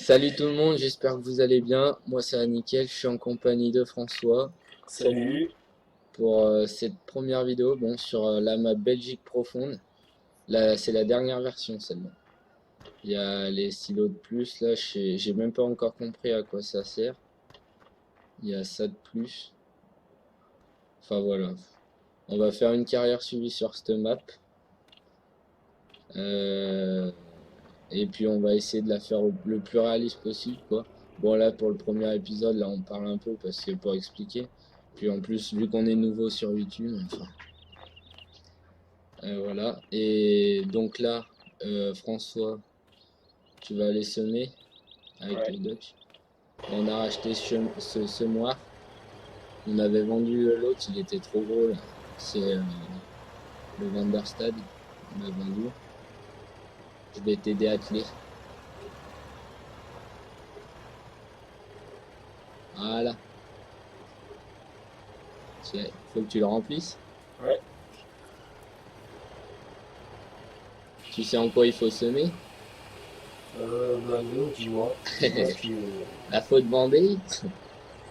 Salut tout le monde, j'espère que vous allez bien. Moi, ça va nickel, je suis en compagnie de François Salut. pour cette première vidéo sur la map Belgique profonde. Là, c'est la dernière version celle-là. Il y a les silos de plus, là, j'ai même pas encore compris à quoi ça sert. Il y a ça de plus. Enfin voilà. On va faire une carrière suivie sur cette map. Euh, et puis on va essayer de la faire le plus réaliste possible, quoi. Bon là pour le premier épisode, là on parle un peu parce que pour expliquer. Puis en plus vu qu'on est nouveau sur YouTube, enfin voilà. Et donc là, François, tu vas aller semer avec Ouais. le Dutch. On a racheté ce semoir. On avait vendu l'autre, il était trop gros là. C'est le Vanderstad. On a vendu. Je vais t'aider à atteler. Voilà. Tiens, faut que tu le remplisses. Ouais. Tu sais en quoi il faut semer? Bah non, dis-moi. Dis-moi ce que... La faute Vendée.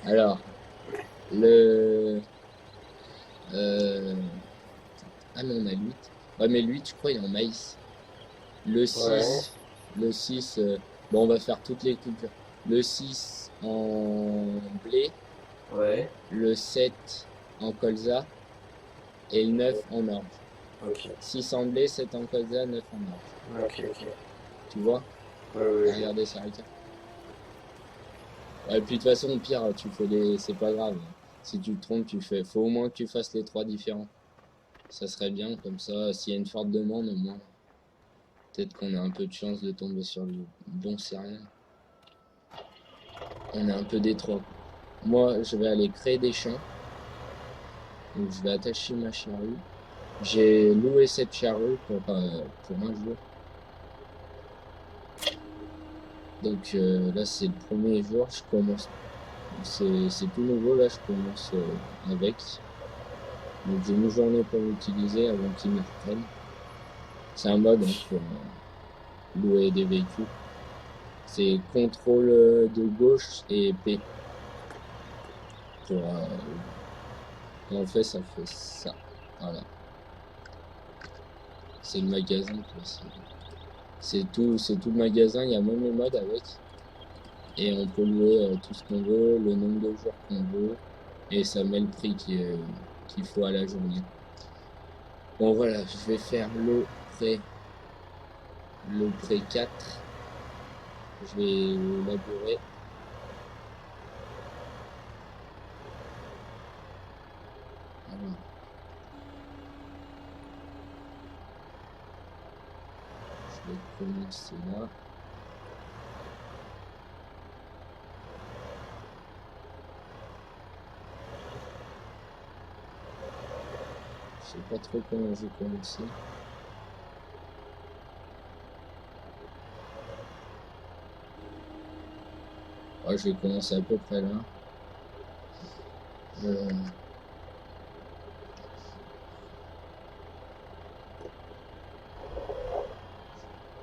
Alors, le... euh, ah non, on a l'8. Ouais, mais l'8, je crois, il est en maïs. Le Ouais. 6, le 6, bon, on va faire toutes les cultures. Le 6 en blé, Ouais. le 7 en colza et le 9 en orge. Ok. 6 en blé, 7 en colza, 9 en orge. Ok, ok. Tu vois? Ouais, ouais, T'as je vois. regardé ça, Ricard? Ouais, puis de toute façon, au pire, tu fais les... C'est pas grave. Si tu te trompes, tu fais... Faut au moins que tu fasses les trois différents. Ça serait bien, comme ça, s'il y a une forte demande, au moins, peut-être qu'on a un peu de chance de tomber sur le bon céréal. On est un peu détroit, quoi. Moi, je vais aller créer des champs. Donc, je vais attacher ma charrue. J'ai loué cette charrue pour un jour. Donc là, c'est le premier jour. Je commence. C'est tout nouveau, là, je commence avec. Donc j'ai une journée pour l'utiliser avant qu'ils me reprennent. C'est un mode pour louer des véhicules. C'est contrôle de gauche et P. Pour, quand on fait, ça fait ça. Voilà. C'est le magasin, quoi. C'est tout le magasin, il y a même le mode avec. Et on peut louer tout ce qu'on veut, le nombre de jours qu'on veut. Et ça met le prix qu'il faut à la journée. Bon voilà, je vais faire pré, le pré 4. Je vais le labourer. Voilà. Je vais commencer là. Je sais pas trop comment je vais commencer. Ouais, je vais commencer à peu près là. Euh,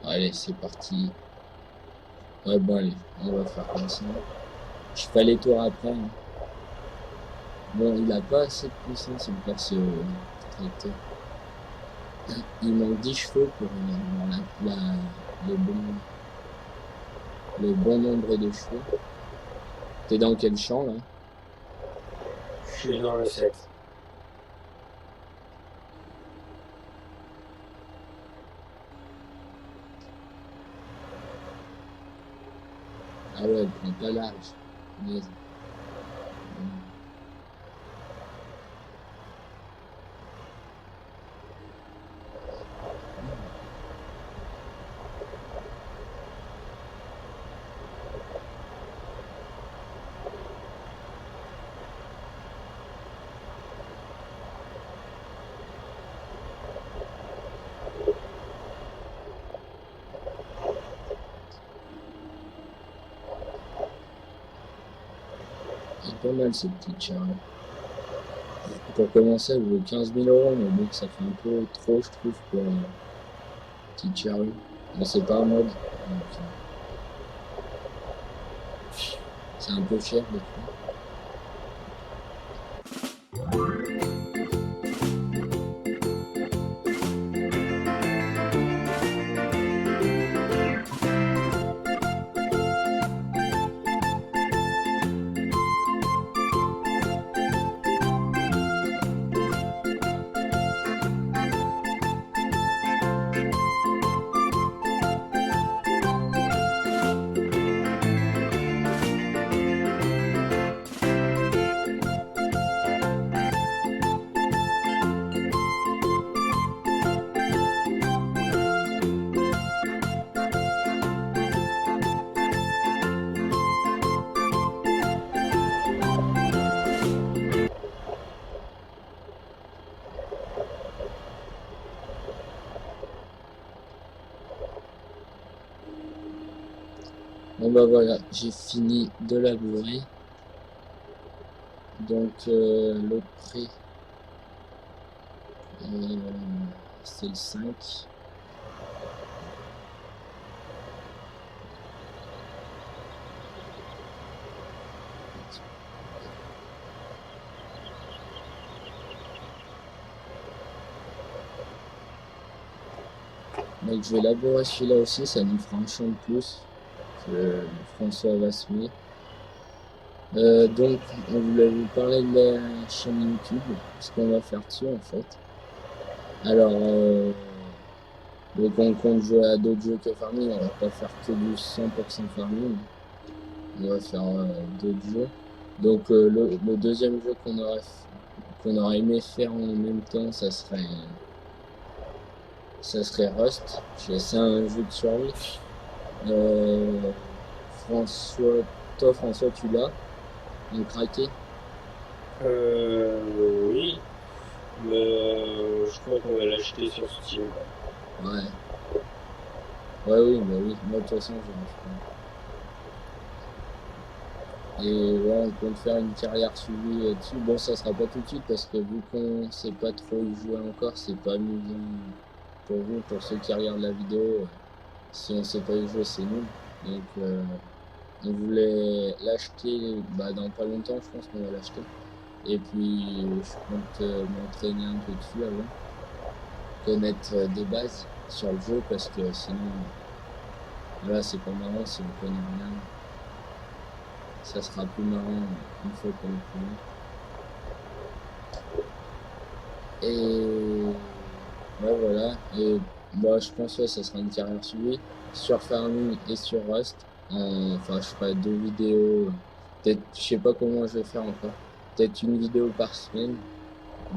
allez, c'est parti. Ouais, bon, allez, on va faire comme ça. Je ferai les tours après, hein. Bon, il a pas assez de puissance, il me passe tracteur. Il manque 10 chevaux pour avoir le, bon, le bon nombre de chevaux. T'es dans quel champ là? Je suis dans le 7. Ah ouais, elle prend pas large. Punaise. C'est pas mal ces petites charrues. Pour commencer, elle vaut 15 000 euros, mais bon, ça fait un peu trop, je trouve, pour une petite charrue. Mais c'est pas un mode. Donc, C'est un peu cher des fois. Bon bah voilà, j'ai fini de labourer. Donc l'autre prix, c'est le 5. Donc je vais labourer celui-là aussi, ça nous fera un champ de plus que François va semer. Donc on voulait vous parler de la chaîne YouTube, ce qu'on va faire dessus en fait. Alors donc on compte jouer à d'autres jeux que Farming, on va pas faire que du 100% Farming, on va faire d'autres jeux. Donc le deuxième jeu qu'on aurait aimé faire en même temps, ça serait Rust. C'est un jeu de survie. François, tu l'as en craqué? Oui, mais je crois qu'on va l'acheter sur Steam. Ouais. Ouais, oui, bah oui. Moi, de toute façon, je Et ouais, on compte faire une carrière suivie dessus. Bon, ça sera pas tout de suite parce que vu qu'on sait pas trop y jouer encore, c'est pas amusant pour vous, pour ceux qui regardent la vidéo. Si on sait pas y jouer, c'est nul. Donc, on voulait l'acheter dans pas longtemps, je pense qu'on va l'acheter. Et puis, je compte m'entraîner un peu dessus avant. Connaître des bases sur le jeu parce que sinon, voilà, c'est pas marrant si on connaît rien. Ça sera plus marrant une fois qu'on le connaît. Et ouais, voilà. Et moi, je pense que ça sera une carrière suivie sur Farming et sur Rust. Enfin, je ferai 2 vidéos. Peut-être, je sais pas comment je vais faire encore. Peut-être une vidéo par semaine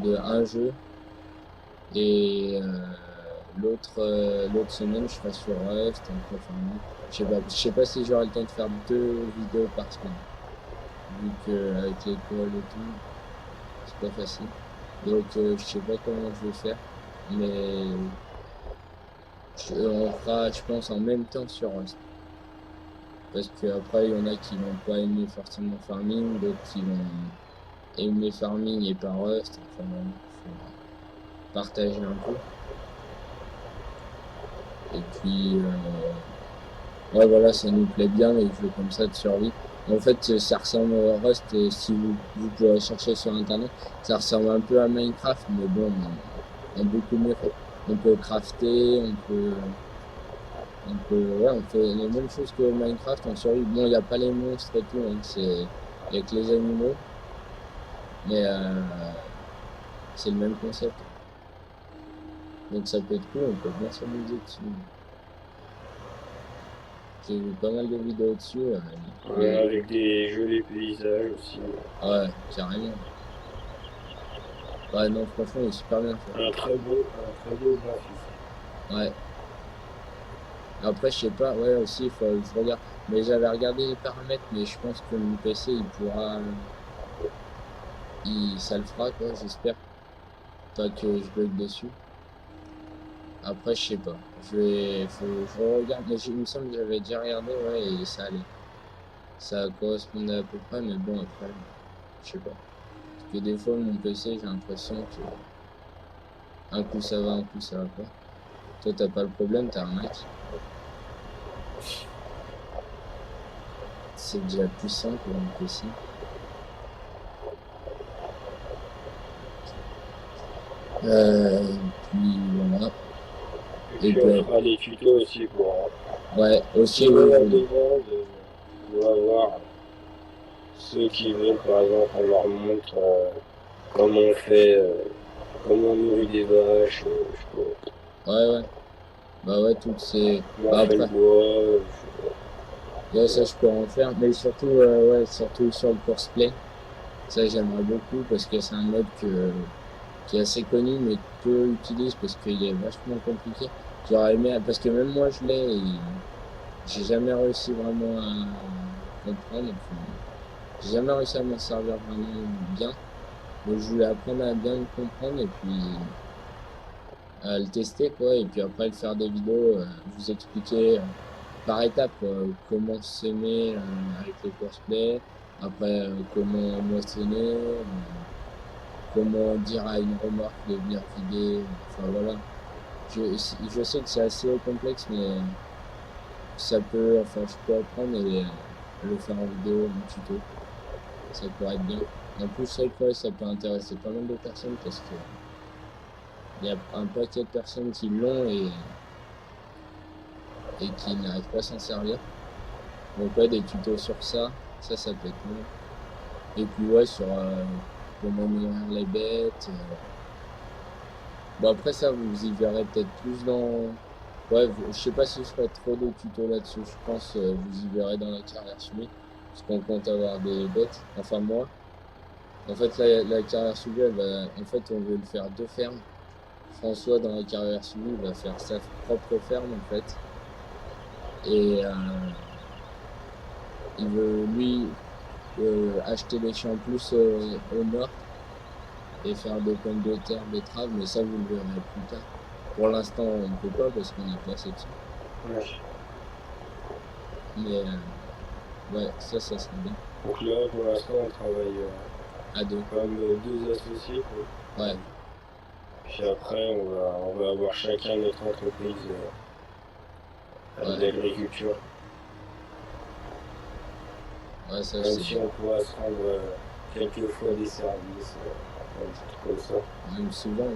de un jeu. Et l'autre semaine, je ferai sur Rust, après Farming. Je sais pas si j'aurai le temps de faire 2 vidéos par semaine. Vu qu'avec l'école et tout, c'est pas facile. Donc je sais pas comment je vais faire. Mais on fera, je pense, en même temps sur Rust. Parce qu'après, il y en a qui vont pas aimer forcément Farming, d'autres qui vont aimer Farming et pas Rust. Enfin, faut partager un peu. Et puis, ouais, voilà, ça nous plaît bien, les jeux comme ça de survie. En fait, ça ressemble à Rust, si vous pouvez chercher sur internet, ça ressemble un peu à Minecraft, mais bon, en beaucoup mieux fait. On peut crafter, ouais, on fait les mêmes choses que Minecraft en survie. Bon, il n'y a pas les monstres et tout, hein, c'est avec les animaux, mais c'est le même concept. Donc ça peut être cool, on peut bien s'amuser dessus. J'ai vu pas mal de vidéos dessus. Ouais, avec des jolis paysages aussi. Ouais, carrément. Ouais, non, franchement, il est super bien fait. Un très beau graphisme. Ouais. Après, je sais pas, ouais, aussi, il faut que je regarde. Mais j'avais regardé les paramètres, mais je pense que mon PC, il pourra. Ça le fera, quoi, j'espère. Pas que je bug dessus. Après, je sais pas. Je regarde, mais il me semble que j'avais déjà regardé, ouais, et ça allait. Ça correspondait à peu près, mais bon, après, je sais pas. Parce que des fois, mon PC, j'ai l'impression que un coup ça va, un coup ça va pas. Toi, t'as pas le problème, t'as un Mac. c'est déjà plus simple aussi. Puis voilà. Et puis on fera des tutos aussi pour... Ouais, aussi, oui, la demande, on va voir ceux qui veulent, par exemple, on leur montre comment on fait, comment on nourrit des vaches, je sais pas. Ouais. Bah ouais, toutes ces... Comment Bah on fait le après, bois, je sais pas. ouais, ça je peux en faire, mais surtout, surtout sur le courseplay. Ça j'aimerais beaucoup parce que c'est un mode qui est assez connu, mais peu utilise parce qu'il est vachement compliqué. J'aurais aimé, parce que même moi je l'ai et j'ai jamais réussi vraiment à comprendre. J'ai jamais réussi à m'en servir vraiment bien. Donc je voulais apprendre à bien le comprendre et puis à le tester quoi. Et puis après le faire des vidéos, vous expliquer par étapes quoi, comment semer avec le courseplay, après comment moissonner, comment dire à une remorque de venir vider. Enfin voilà. Je sais que c'est assez complexe, mais ça peut, enfin je peux apprendre et le faire en vidéo, en tuto. Ça pourrait être bien. En plus, c'est vrai que ça peut intéresser pas mal de personnes parce que il y a un paquet de personnes qui l'ont et qui n'arrivent pas à s'en servir. Donc ouais, des tutos sur ça peut être bien. Et puis ouais, sur comment nourrir les bêtes. Bon après ça, vous y verrez peut-être plus dans... Ouais, je sais pas si je ferai trop de tutos là-dessus. Je pense vous y verrez dans la carrière suivie. Parce qu'on compte avoir des bêtes. Enfin moi. En fait, la carrière suivie, en fait, on veut le faire deux fermes. François, dans la carrière suivie, va faire sa propre ferme, en fait. Et il veut, lui, acheter des champs plus au nord et faire des pommes de terre, betteraves, mais ça, vous le verrez plus tard. Pour l'instant, on ne peut pas parce qu'on n'a pas assez de champs. Ouais. Mais ouais, ça serait bien. Donc là, pour l'instant, on travaille À deux. comme deux associés. Quoi. Ouais. Puis après, on va avoir chacun notre entreprise d'agriculture. Ouais, ça, Même c'est si bien. on pourra se rendre quelquefois des services, un truc comme ça. Même souvent,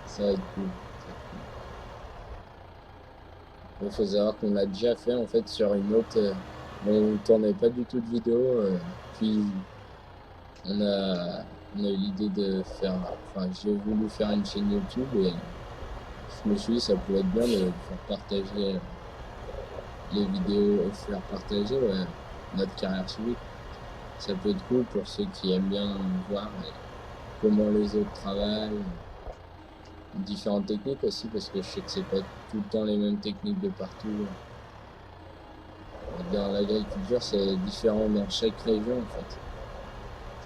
ça va être cool. Il faut savoir qu'on l'a déjà fait en fait sur une autre. On tournait pas du tout de vidéo. Puis on a, on a eu l'idée de faire. Enfin, j'ai voulu faire une chaîne YouTube et je me suis dit ça pourrait être bien de faire partager les vidéos, faire partager notre carrière civique. Ça peut être cool pour ceux qui aiment bien voir comment les autres travaillent. Différentes techniques aussi parce que je sais que c'est pas tout le temps les mêmes techniques de partout. Dans l'agriculture, c'est différent dans chaque région en fait.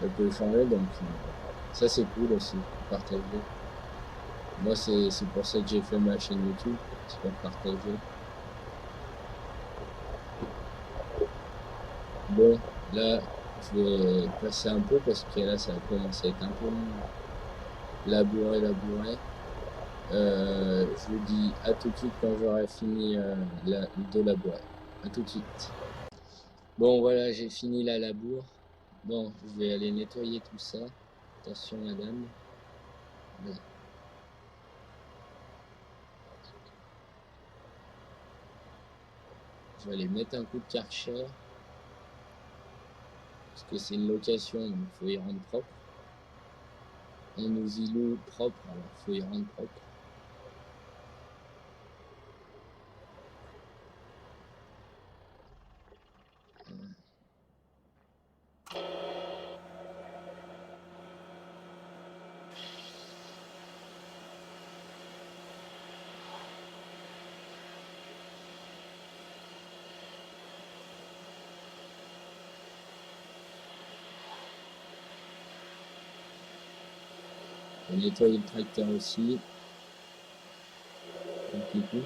Ça peut changer donc ça c'est cool aussi, partager. Moi c'est pour ça que j'ai fait ma chaîne YouTube, c'est pour partager. Bon, là je vais passer un peu parce que là ça a commencé à être un peu labouré. Je vous dis à tout de suite quand j'aurai fini de labourer. À tout de suite. Bon voilà, j'ai fini la labour. Bon, je vais aller nettoyer tout ça. Attention madame. Là. Je vais aller mettre un coup de Karcher. Parce que c'est une location, donc il faut y rendre propre. On nous y loue propre, alors il faut y rendre propre. On va nettoyer le tracteur aussi. Un petit coup.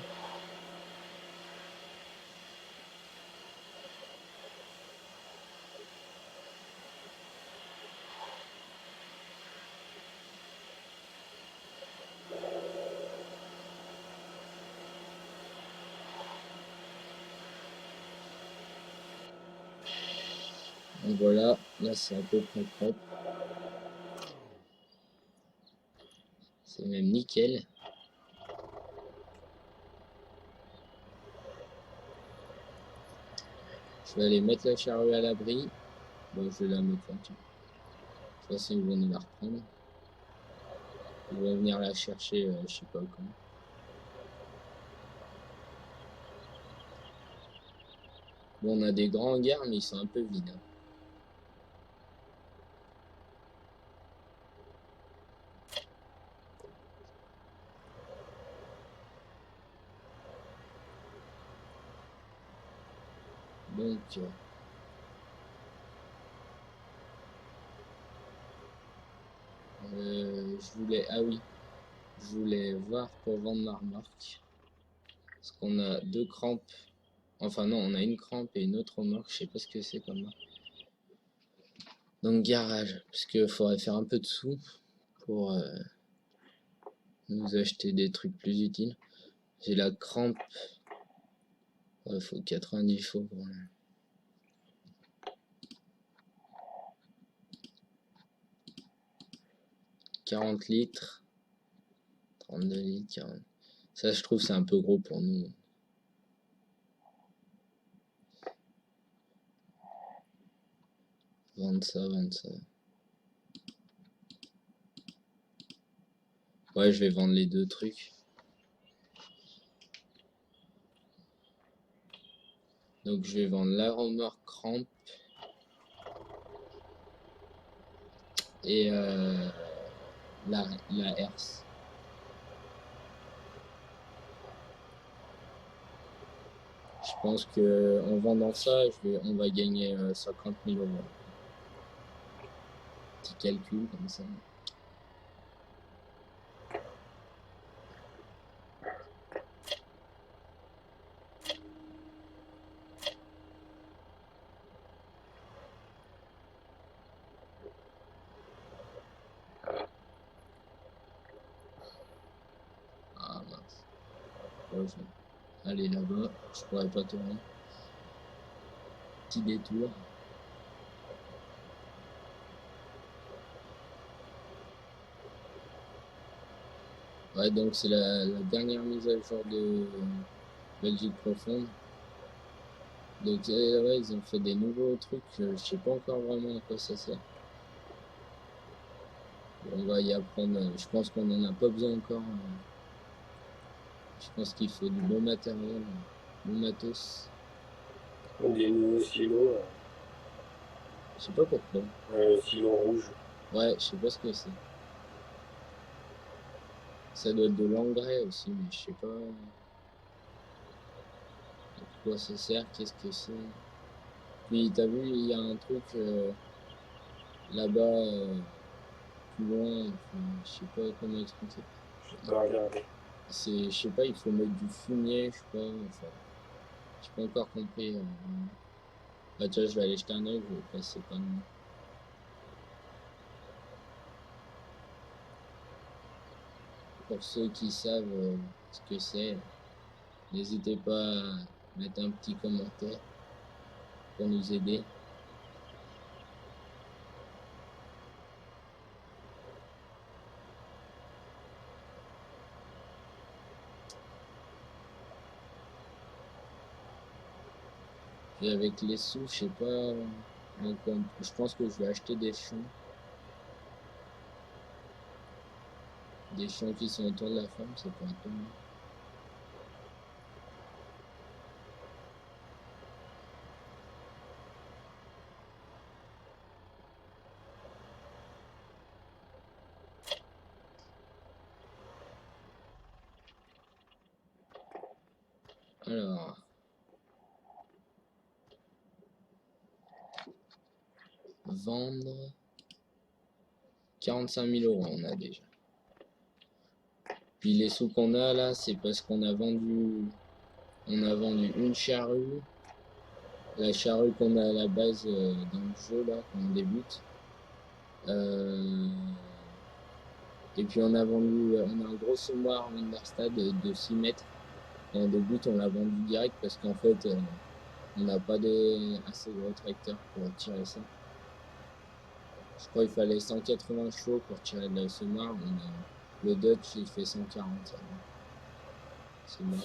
Donc voilà, là c'est à peu près propre. C'est même nickel. Je vais aller mettre la charrue à l'abri. Bon, je vais la mettre là. De toute façon, ils vont nous la reprendre. Ils vont venir la chercher, je sais pas quand. Bon, on a des grands hangars, mais ils sont un peu vides. Hein. Donc, je voulais, ah oui, je voulais voir pour vendre ma remorque. Parce qu'on a 2 crampes. Enfin non, on a une crampe et une autre remorque. Je sais pas ce que c'est comme ça. Donc garage, parce qu'il faudrait faire un peu de sous pour nous acheter des trucs plus utiles. J'ai la crampe. Il faut 90 chevaux pour 40 litres. 32 litres, 40. Ça, je trouve, c'est un peu gros pour nous. Vendre ça, vendre ça. Ouais, je vais vendre les 2 trucs. Donc, je vais vendre la remorque crampe. Et la herse. Je pense que en vendant ça, on va gagner 50 000 euros. Petit calcul comme ça. Ah mince. Ouais, je vais aller là-bas, je pourrais pas tourner. Petit détour. Ouais, donc c'est la dernière mise à jour de Belgique profonde. Donc ouais, ils ont fait des nouveaux trucs, je sais pas encore vraiment à quoi ça sert. On va y apprendre, je pense qu'on en a pas besoin encore. Je pense qu'il faut du bon matériel, bon matos. Des nouveaux silos. Je sais pas pourquoi. Silo rouge. Ouais, je sais pas ce que c'est. Ça doit être de l'engrais aussi, mais je sais pas à quoi ça sert, qu'est-ce que c'est. Puis t'as vu, il y a un truc là-bas, plus loin, enfin, je sais pas comment expliquer. Je peux regarder. Je sais pas, il faut mettre du fumier, je sais pas, enfin, j'ai pas encore compris. Bah tu vois, je vais aller jeter un œil, je vais passer pas loin. Pour ceux qui savent ce que c'est, n'hésitez pas à mettre un petit commentaire pour nous aider. Et avec les sous, je sais pas, donc je pense que je vais acheter des champs. Des champs qui sont autour de la ferme, ça pourrait être pas mal. Alors, vendre 45 000 euros, on a déjà. Puis les sous qu'on a là, c'est parce qu'on a vendu une charrue. La charrue qu'on a à la base dans le jeu là, quand on débute. Et puis on a un gros semoir Winterstad de 6 mètres. Quand on débute, on l'a vendu direct parce qu'en fait, On n'a pas assez gros tracteurs pour tirer ça. Je crois qu'il fallait 180 chevaux pour tirer le semoir. Le Dutch, il fait 140. C'est mort.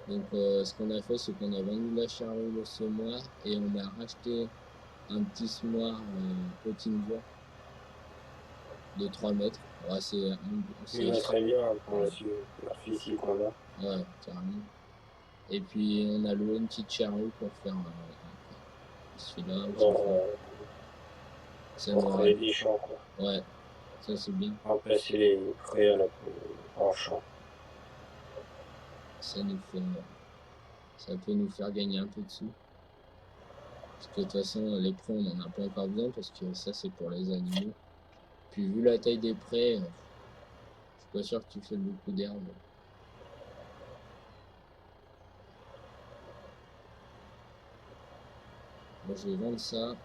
Donc, ce qu'on a fait, c'est qu'on a vendu la charrue, le semoir, et on a racheté un petit semoir Pottinger de 3 mètres. Ouais, Il va très bien pour la superficie qu'on a. Ouais, carrément. Et puis, on a loué une petite charrue pour faire celui-là. Ça Pour nous créer des champs, quoi. Ouais, ça c'est bien. Remplacer les prés en champ. Ça peut nous faire gagner un peu de sous. Parce que de toute façon, les prés, on n'en a pas encore besoin parce que ça, c'est pour les animaux. Puis, vu la taille des prés, je suis pas sûr que tu fais beaucoup d'herbe. Moi, je vais vendre ça.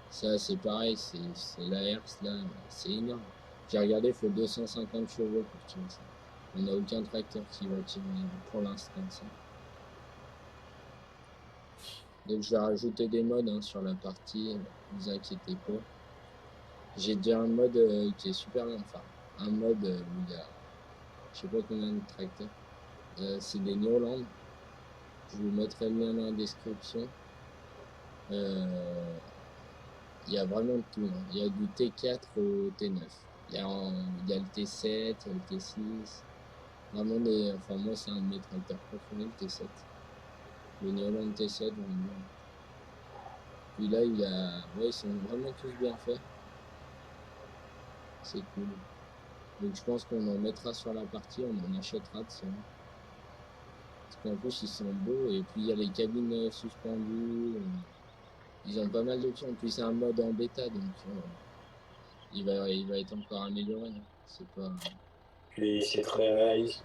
Ça, c'est pareil, c'est la herse, là, c'est énorme. J'ai regardé, il faut 250 chevaux pour tirer ça. On n'a aucun tracteur qui va tirer pour l'instant ça. Donc, je vais rajouter des modes hein, sur la partie, ne vous inquiétez pas. J'ai déjà un mode qui est super bien, enfin, un mode où il y a, je sais pas combien de tracteurs. C'est des New Holland. Je vous mettrai le lien dans la description. Il y a vraiment de tout. Hein. Il y a du T4 au T9. Il y a le T7, il y a le T6. Vraiment enfin, moi, c'est un de mes tracteurs préférés, le T7. Le New Holland T7, vraiment. Puis là, ouais, ils sont vraiment tous bien faits. C'est cool. Donc, je pense qu'on en mettra sur la partie, on en achètera de ça. Parce qu'en plus, ils sont beaux. Et puis, il y a les cabines suspendues. Ils ont pas mal de choses. En plus, c'est un mode en bêta, donc il va être encore amélioré. Hein. C'est pas. Puis c'est très réaliste.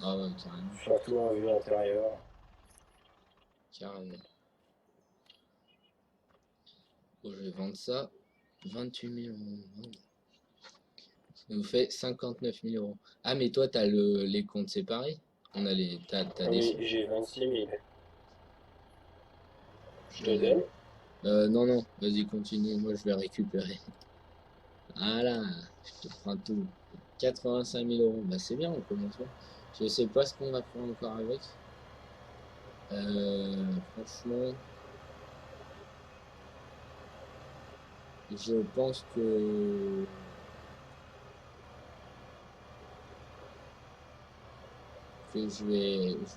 Ah ouais, carrément. Surtout en vue intérieure. Carrément. Bon, je vais vendre ça. 28 000 euros. Ça nous fait 59 000 euros. Ah, mais toi, t'as les comptes séparés. T'as des Oui, sous. j'ai 26 000. Je te Euh, donne. non, non, vas-y, continue. Moi, je vais récupérer. Voilà, je te prends tout. 85 000 euros. Bah, c'est bien, on commence bien. Je sais pas ce qu'on va faire encore avec. Franchement, je pense que je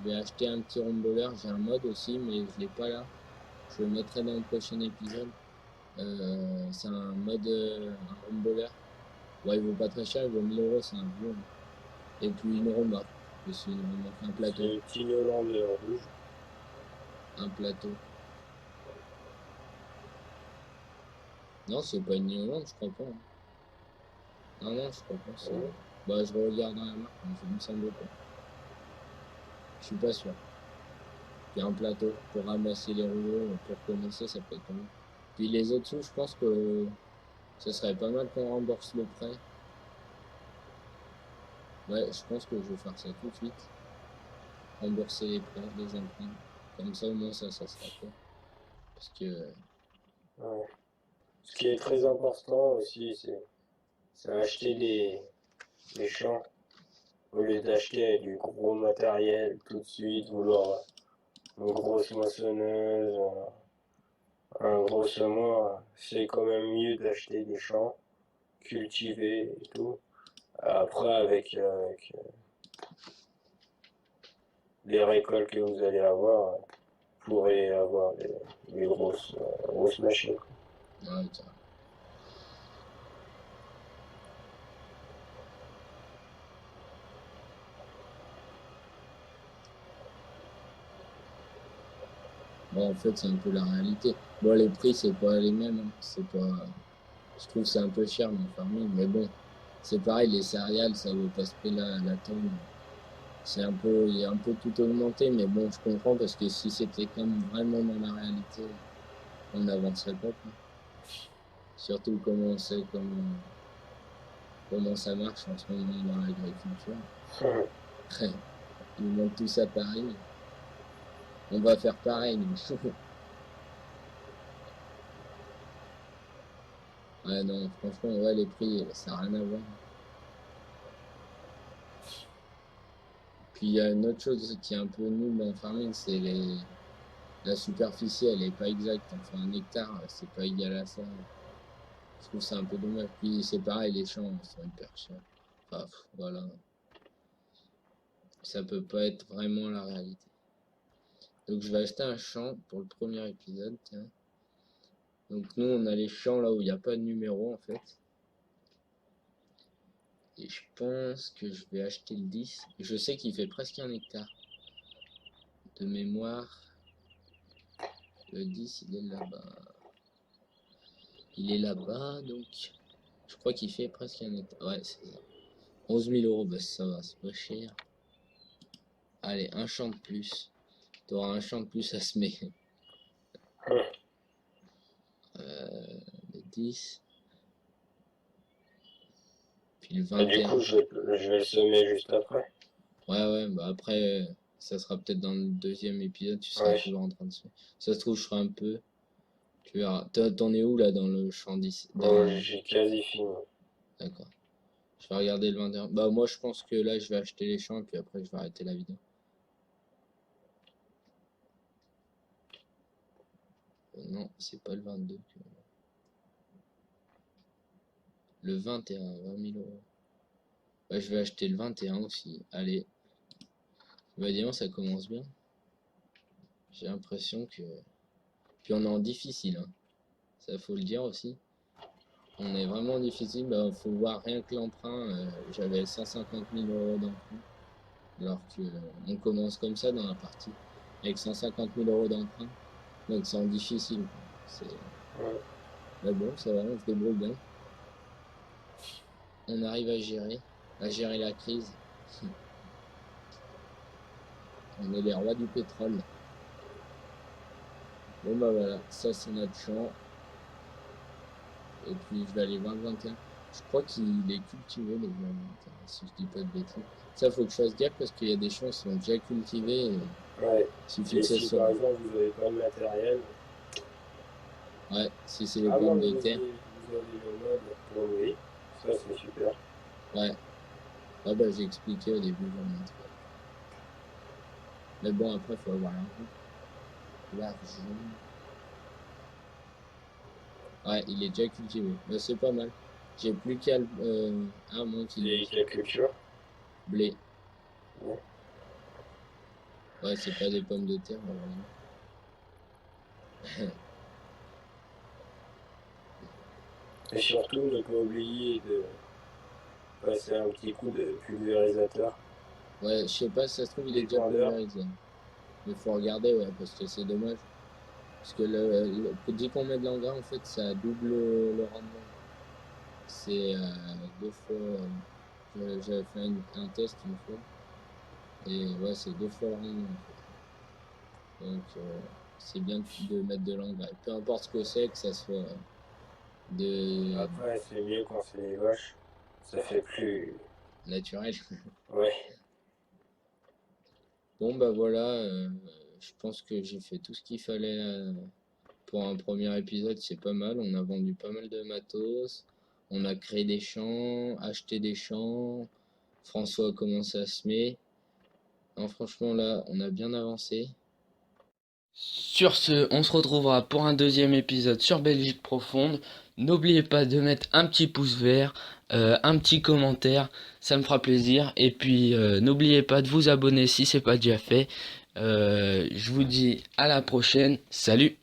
vais acheter un petit romboleur. J'ai un mode aussi, mais je l'ai pas là. Je le mettrai dans le prochain épisode. C'est un mode, un romboleur. Ouais, il vaut pas très cher, il vaut 1000 euros, c'est un vieux. Et puis une remorque. Aussi une remorque, un C'est plateau. une petite Hollande rouge. Un plateau. Non, c'est pas une New Holland, je crois pas. Hein. Non, non, je crois pas. Bah, je regarde dans la marque, mais il me semble pas. Je suis pas sûr. Il y a un plateau pour ramasser les rouleaux, pour commencer, ça peut être pas mal. Puis les autres sous, je pense que ce serait pas mal qu'on rembourse le prêt. Ouais, je pense que je vais faire ça tout de suite. Rembourser les prêts, les emprunts. Comme ça, au moins, ça sera fait. Parce que, Ouais. Ce qui est très important aussi, c'est acheter des champs au lieu d'acheter du gros matériel tout de suite, vouloir une grosse moissonneuse, un gros semoir. C'est quand même mieux d'acheter des champs cultivés et tout. Après, avec les récoltes que vous allez avoir, vous pourrez avoir des grosses machines. ouais, tiens. Bon, en fait, c'est un peu la réalité. Bon, les prix, c'est pas les mêmes. Hein. C'est pas. Je trouve que c'est un peu cher mon farming, mais bon, c'est pareil, les céréales, ça vaut pas ce prix-là à la tonne. Il y a un peu tout augmenté, mais bon, je comprends parce que si c'était comme vraiment dans la réalité, on n'avancerait pas, quoi. Surtout comment on sait comment ça marche en ce moment dans l'agriculture. Ils montent tous à Paris. On va faire pareil, nous. Ouais, non, franchement, ouais, les prix, ça n'a rien à voir. Puis il y a une autre chose qui est un peu nulle dans le farming, c'est la superficie, elle est pas exacte. Enfin, un hectare, c'est pas égal à ça. Je trouve ça un peu dommage. Puis c'est pareil, les champs sont hyper chers. Enfin, voilà. Ça peut pas être vraiment la réalité. Donc je vais acheter un champ pour le premier épisode, tiens. Donc nous, on a les champs là où il n'y a pas de numéro en fait. Et je pense que je vais acheter le 10. Je sais qu'il fait presque 1 hectare. De mémoire, le 10, il est là-bas. Il est là-bas, donc je crois qu'il fait presque 1 hectare. Ouais, c'est ça. 11 000 euros, bah ça va, c'est pas cher. Allez, un champ de plus. Tu auras un champ de plus à semer. Le 10. Puis le Et du 21. coup, je vais le semer juste après. Ouais, bah après, ça sera peut-être dans le deuxième épisode, tu seras Ouais. toujours en train de semer. Ça se trouve, je ferai un peu. Tu verras. T'en es où là dans le champ 10 J'ai quasi fini. D'accord. Je vais regarder le 21. Bah moi je pense que là je vais acheter les champs et puis après je vais arrêter la vidéo. Non, c'est pas le 22. Le 21, 20 000 euros. Bah, je vais acheter le 21 aussi. Allez. Bah dis-moi, ça commence bien. J'ai l'impression que... Puis on est en difficile, hein. Ça faut le dire aussi. On est vraiment difficile. Bah, faut voir rien que l'emprunt. J'avais 150 000 euros d'emprunt. Alors que on commence comme ça dans la partie. Avec 150 000 euros d'emprunt. Donc c'est en difficile. C'est... Ouais. Mais bon, ça va, on se débrouille bien. On arrive à gérer la crise. On est les rois du pétrole. Bon bah voilà, ça c'est notre champ. Et puis je vais aller voir le 21. Je crois qu'il est cultivé les 21, si je dis pas de bêtises. Ça faut que je fasse gaffe parce qu'il y a des champs qui sont déjà cultivés. Ouais. Suffit Et que ça si soit... par exemple vous n'avez pas le matériel, Ouais, si c'est les avant pommes que de terre. vous avez le mode pour louer, ça c'est super. Ouais. Ah bah j'ai expliqué au début, je vais montrer. Mais bon après faut avoir l'argent. Ouais, il est déjà cultivé. Bah, c'est pas mal. J'ai plus qu'à ah mon Et quelle culture? blé. Ouais. Ouais, c'est pas des pommes de terre, malheureusement. Et surtout, ne pas oublier de passer un petit coup de pulvérisateur. Ouais, je sais pas si ça se trouve, il est déjà pulvérisé. Mais faut regarder, ouais, parce que c'est dommage. Parce que dès qu'on met de l'engrais, en fait, ça double le rendement. C'est 2 fois. J'avais fait un test une fois. Et ouais, c'est 2 fois le rendement, en fait. Donc, c'est bien de mettre de l'engrais. Peu importe ce que c'est, que ça soit de Après, c'est mieux quand c'est les vaches. Ça fait plus naturel. Ouais. Bon, bah voilà, je pense que j'ai fait tout ce qu'il fallait pour un premier épisode. C'est pas mal. On a vendu pas mal de matos. On a créé des champs, acheté des champs. François a commencé à semer. Non, franchement, là, on a bien avancé. Sur ce, on se retrouvera pour un deuxième épisode sur Belgique Profonde. N'oubliez pas de mettre un petit pouce vert, un petit commentaire, ça me fera plaisir. Et puis, n'oubliez pas de vous abonner si c'est pas déjà fait. Je vous dis à la prochaine. Salut!